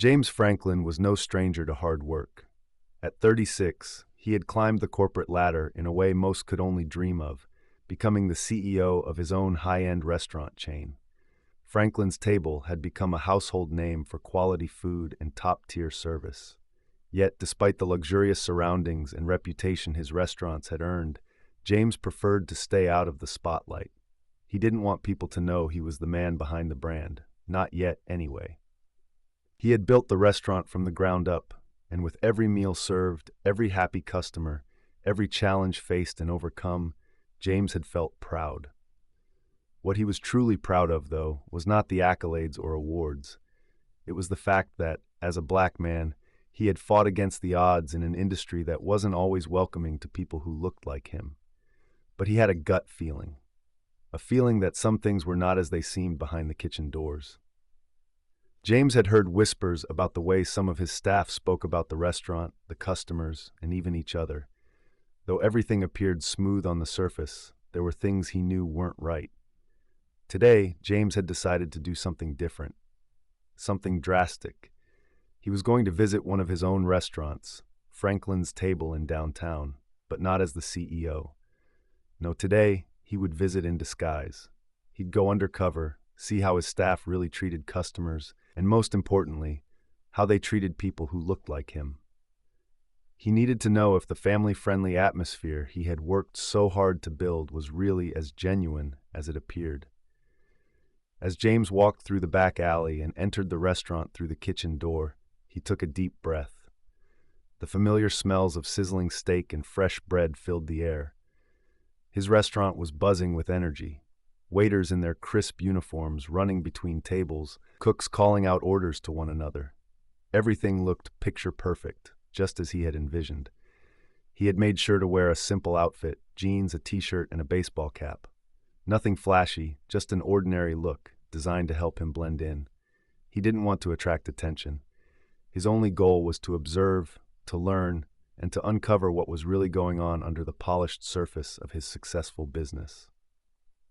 James Franklin was no stranger to hard work. At 36, he had climbed the corporate ladder in a way most could only dream of, becoming the CEO of his own high-end restaurant chain. Franklin's Table had become a household name for quality food and top-tier service. Yet, despite the luxurious surroundings and reputation his restaurants had earned, James preferred to stay out of the spotlight. He didn't want people to know he was the man behind the brand, not yet anyway. He had built the restaurant from the ground up, and with every meal served, every happy customer, every challenge faced and overcome, James had felt proud. What he was truly proud of, though, was not the accolades or awards. It was the fact that, as a black man, he had fought against the odds in an industry that wasn't always welcoming to people who looked like him. But he had a gut feeling. A feeling that some things were not as they seemed behind the kitchen doors. James had heard whispers about the way some of his staff spoke about the restaurant, the customers, and even each other. Though everything appeared smooth on the surface, there were things he knew weren't right. Today, James had decided to do something different, something drastic. He was going to visit one of his own restaurants, Franklin's Table in downtown, but not as the CEO. No, today, he would visit in disguise. He'd go undercover, see how his staff really treated customers, and most importantly, how they treated people who looked like him. He needed to know if the family-friendly atmosphere he had worked so hard to build was really as genuine as it appeared. As James walked through the back alley and entered the restaurant through the kitchen door, he took a deep breath. The familiar smells of sizzling steak and fresh bread filled the air. His restaurant was buzzing with energy. Waiters in their crisp uniforms running between tables, cooks calling out orders to one another. Everything looked picture perfect, just as he had envisioned. He had made sure to wear a simple outfit, jeans, a t-shirt, and a baseball cap. Nothing flashy, just an ordinary look, designed to help him blend in. He didn't want to attract attention. His only goal was to observe, to learn, and to uncover what was really going on under the polished surface of his successful business.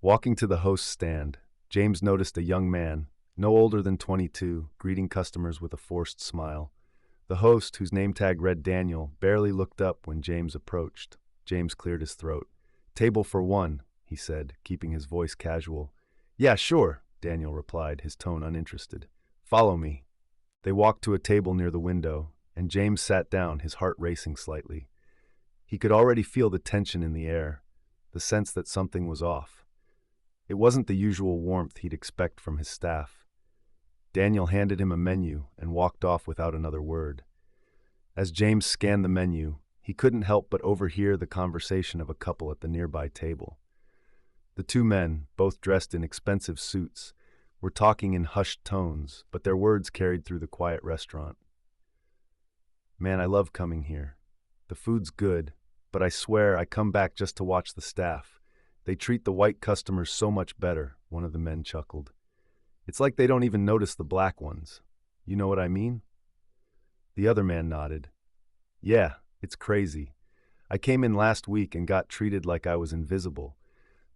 Walking to the host's stand, James noticed a young man, no older than 22, greeting customers with a forced smile. The host, whose name tag read Daniel, barely looked up when James approached. James cleared his throat. "Table for one," he said, keeping his voice casual. "Yeah, sure," Daniel replied, his tone uninterested. "Follow me." They walked to a table near the window, and James sat down, his heart racing slightly. He could already feel the tension in the air, the sense that something was off. It wasn't the usual warmth he'd expect from his staff. Daniel handed him a menu and walked off without another word. As James scanned the menu, he couldn't help but overhear the conversation of a couple at the nearby table. The two men, both dressed in expensive suits, were talking in hushed tones, but their words carried through the quiet restaurant. "Man, I love coming here. The food's good, but I swear I come back just to watch the staff. They treat the white customers so much better," one of the men chuckled. "It's like they don't even notice the black ones. You know what I mean?" The other man nodded. "Yeah, it's crazy. I came in last week and got treated like I was invisible.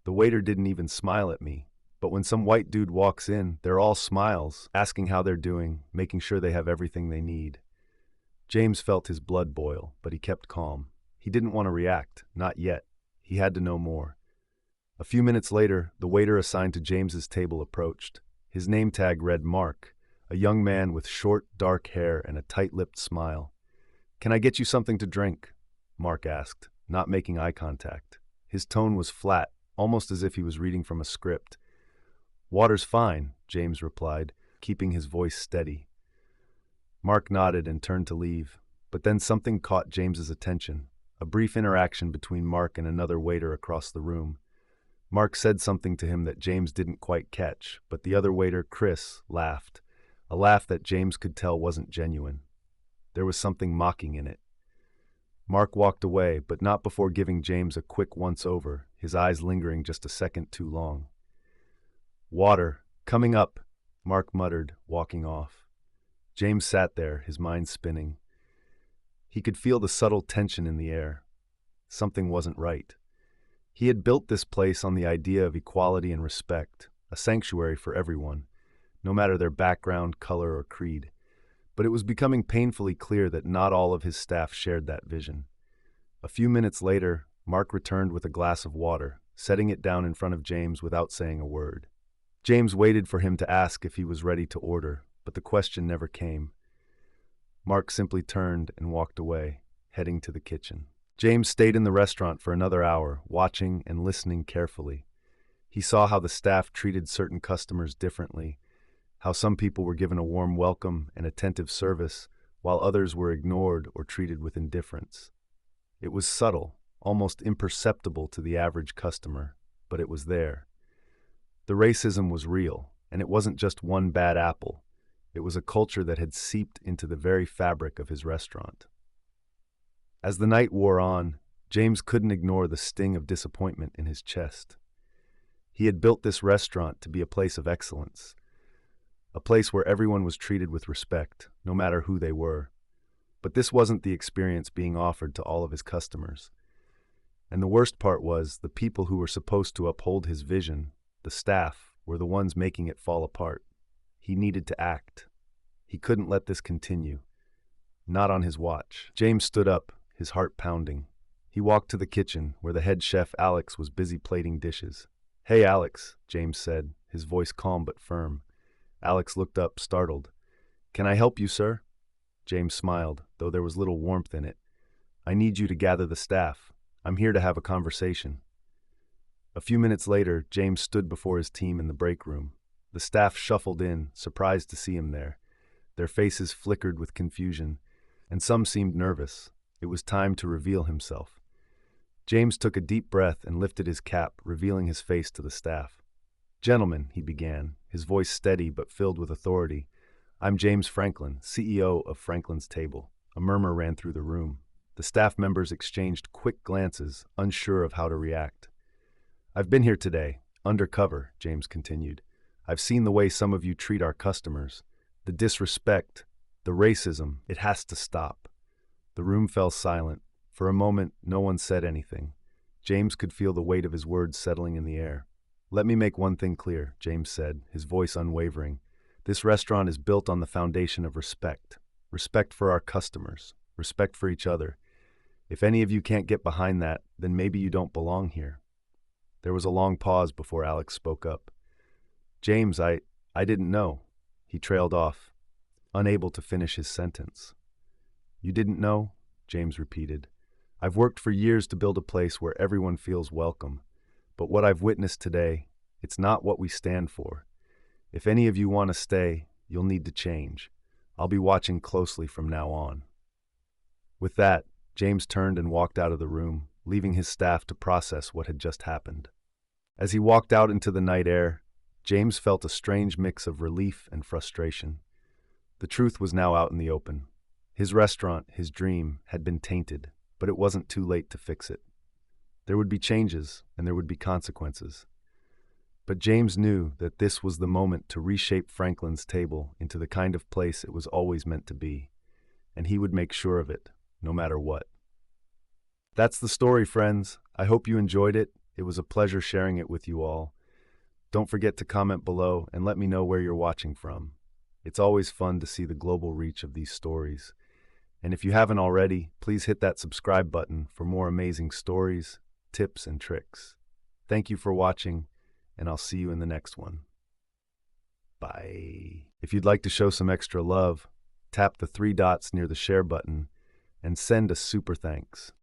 The waiter didn't even smile at me. But when some white dude walks in, they're all smiles, asking how they're doing, making sure they have everything they need." James felt his blood boil, but he kept calm. He didn't want to react, not yet. He had to know more. A few minutes later, the waiter assigned to James's table approached. His name tag read Mark, a young man with short, dark hair and a tight-lipped smile. "Can I get you something to drink?" Mark asked, not making eye contact. His tone was flat, almost as if he was reading from a script. "Water's fine," James replied, keeping his voice steady. Mark nodded and turned to leave, but then something caught James's attention, a brief interaction between Mark and another waiter across the room. Mark said something to him that James didn't quite catch, but the other waiter, Chris, laughed, a laugh that James could tell wasn't genuine. There was something mocking in it. Mark walked away, but not before giving James a quick once-over, his eyes lingering just a second too long. "Water, coming up," Mark muttered, walking off. James sat there, his mind spinning. He could feel the subtle tension in the air. Something wasn't right. He had built this place on the idea of equality and respect, a sanctuary for everyone, no matter their background, color, or creed. But it was becoming painfully clear that not all of his staff shared that vision. A few minutes later, Mark returned with a glass of water, setting it down in front of James without saying a word. James waited for him to ask if he was ready to order, but the question never came. Mark simply turned and walked away, heading to the kitchen. James stayed in the restaurant for another hour, watching and listening carefully. He saw how the staff treated certain customers differently, how some people were given a warm welcome and attentive service, while others were ignored or treated with indifference. It was subtle, almost imperceptible to the average customer, but it was there. The racism was real, and it wasn't just one bad apple. It was a culture that had seeped into the very fabric of his restaurant. As the night wore on, James couldn't ignore the sting of disappointment in his chest. He had built this restaurant to be a place of excellence, a place where everyone was treated with respect, no matter who they were. But this wasn't the experience being offered to all of his customers. And the worst part was, the people who were supposed to uphold his vision, the staff, were the ones making it fall apart. He needed to act. He couldn't let this continue. Not on his watch. James stood up, his heart pounding. He walked to the kitchen, where the head chef, Alex, was busy plating dishes. "Hey, Alex," James said, his voice calm but firm. Alex looked up, startled. "Can I help you, sir?" James smiled, though there was little warmth in it. "I need you to gather the staff. I'm here to have a conversation." A few minutes later, James stood before his team in the break room. The staff shuffled in, surprised to see him there. Their faces flickered with confusion, and some seemed nervous. It was time to reveal himself. James took a deep breath and lifted his cap, revealing his face to the staff. "Gentlemen," he began, his voice steady but filled with authority, "I'm James Franklin, CEO of Franklin's Table." A murmur ran through the room. The staff members exchanged quick glances, unsure of how to react. "I've been here today, undercover," James continued. "I've seen the way some of you treat our customers. The disrespect, the racism, it has to stop." The room fell silent. For a moment, no one said anything. James could feel the weight of his words settling in the air. "Let me make one thing clear," James said, his voice unwavering. "This restaurant is built on the foundation of respect. Respect for our customers. Respect for each other. If any of you can't get behind that, then maybe you don't belong here." There was a long pause before Alex spoke up. "James, I didn't know." He trailed off, unable to finish his sentence. "You didn't know?" James repeated. "I've worked for years to build a place where everyone feels welcome. But what I've witnessed today, it's not what we stand for. If any of you want to stay, you'll need to change. I'll be watching closely from now on." With that, James turned and walked out of the room, leaving his staff to process what had just happened. As he walked out into the night air, James felt a strange mix of relief and frustration. The truth was now out in the open. His restaurant, his dream, had been tainted, but it wasn't too late to fix it. There would be changes, and there would be consequences. But James knew that this was the moment to reshape Franklin's Table into the kind of place it was always meant to be, and he would make sure of it, no matter what. That's the story, friends. I hope you enjoyed it. It was a pleasure sharing it with you all. Don't forget to comment below and let me know where you're watching from. It's always fun to see the global reach of these stories. And if you haven't already, please hit that subscribe button for more amazing stories, tips, and tricks. Thank you for watching, and I'll see you in the next one. Bye. If you'd like to show some extra love, tap the 3 dots near the share button and send a super thanks.